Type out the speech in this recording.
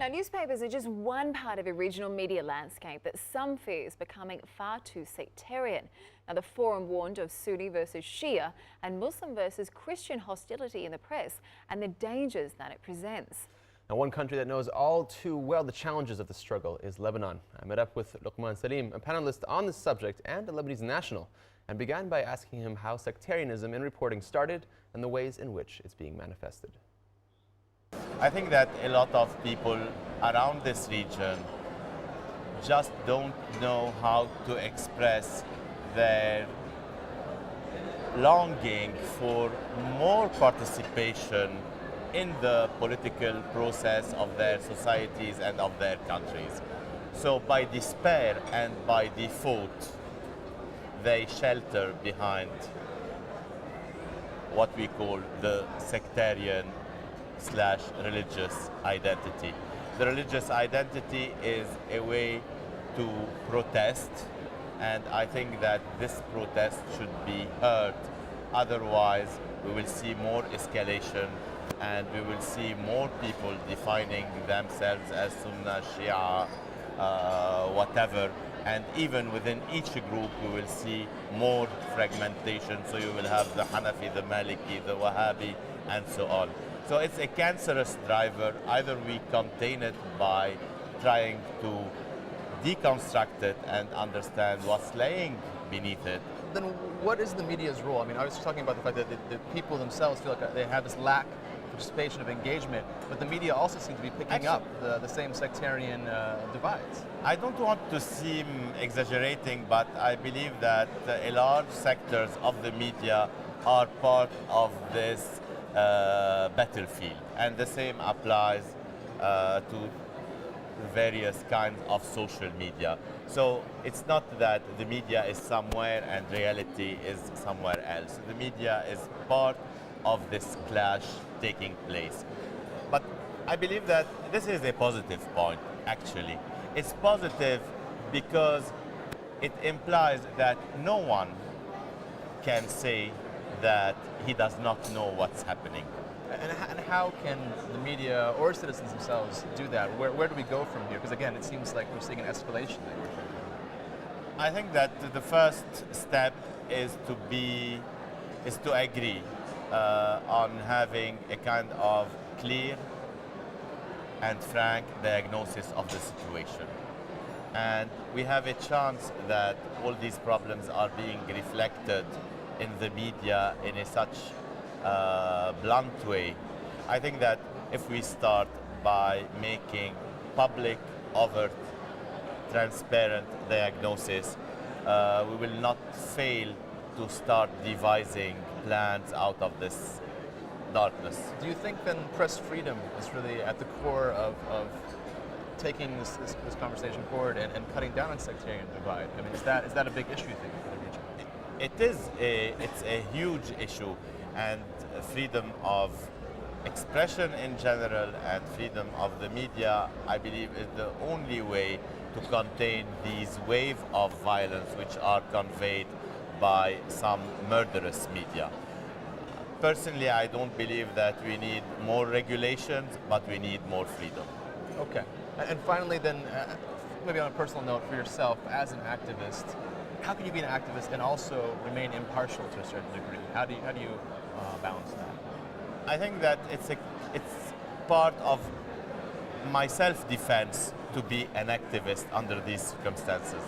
Now, newspapers are just one part of a regional media landscape that some fear is becoming far too sectarian. Now, the forum warned of Sunni versus Shia and Muslim versus Christian hostility in the press and the dangers that it presents. Now, one country that knows all too well the challenges of the struggle is Lebanon. I met up with Lokman Slim, a panelist on this subject and a Lebanese national, and began by asking him how sectarianism in reporting started and the ways in which it's being manifested. I think that a lot of people around this region just don't know how to express their longing for more participation in the political process of their societies and of their countries. So by despair and by default, they shelter behind what we call the sectarian / religious identity. The religious identity is a way to protest, and I think that this protest should be heard. Otherwise, we will see more escalation and we will see more people defining themselves as Sunni, Shia, whatever. And even within each group, we will see more fragmentation. So you will have the Hanafi, the Maliki, the Wahhabi, and so on. So it's a cancerous driver. Either we contain it by trying to deconstruct it and understand what's laying beneath it. Then what is the media's role? I mean, I was talking about the fact that the people themselves feel like they have this lack of participation, of engagement, but the media also seems to be picking up the same sectarian divides. I don't want to seem exaggerating, but I believe that a large sectors of the media are part of this battlefield, and the same applies to various kinds of social media. So it's not that the media is somewhere and reality is somewhere else. The media is part of this clash taking place. But I believe that this is a positive point, actually. It's positive because it implies that no one can say that he does not know what's happening. And how can the media or citizens themselves do that? Where do we go from here? Because again, it seems like we're seeing an escalation there. I think that the first step is to agree on having a kind of clear and frank diagnosis of the situation. And we have a chance that all these problems are being reflected in the media in a such blunt way. I think that if we start by making public, overt, transparent diagnosis, we will not fail to start devising plans out of this darkness. Do you think then press freedom is really at the core of taking this conversation forward and cutting down on sectarian divide? I mean, is that a big issue, you think, for the region? It's a huge issue, and freedom of expression in general and freedom of the media, I believe, is the only way to contain these waves of violence which are conveyed by some murderous media. Personally, I don't believe that we need more regulations, but we need more freedom. Okay. And finally then, maybe on a personal note for yourself, as an activist, how can you be an activist and also remain impartial to a certain degree? How do you balance that? I think that it's part of my self-defense to be an activist under these circumstances.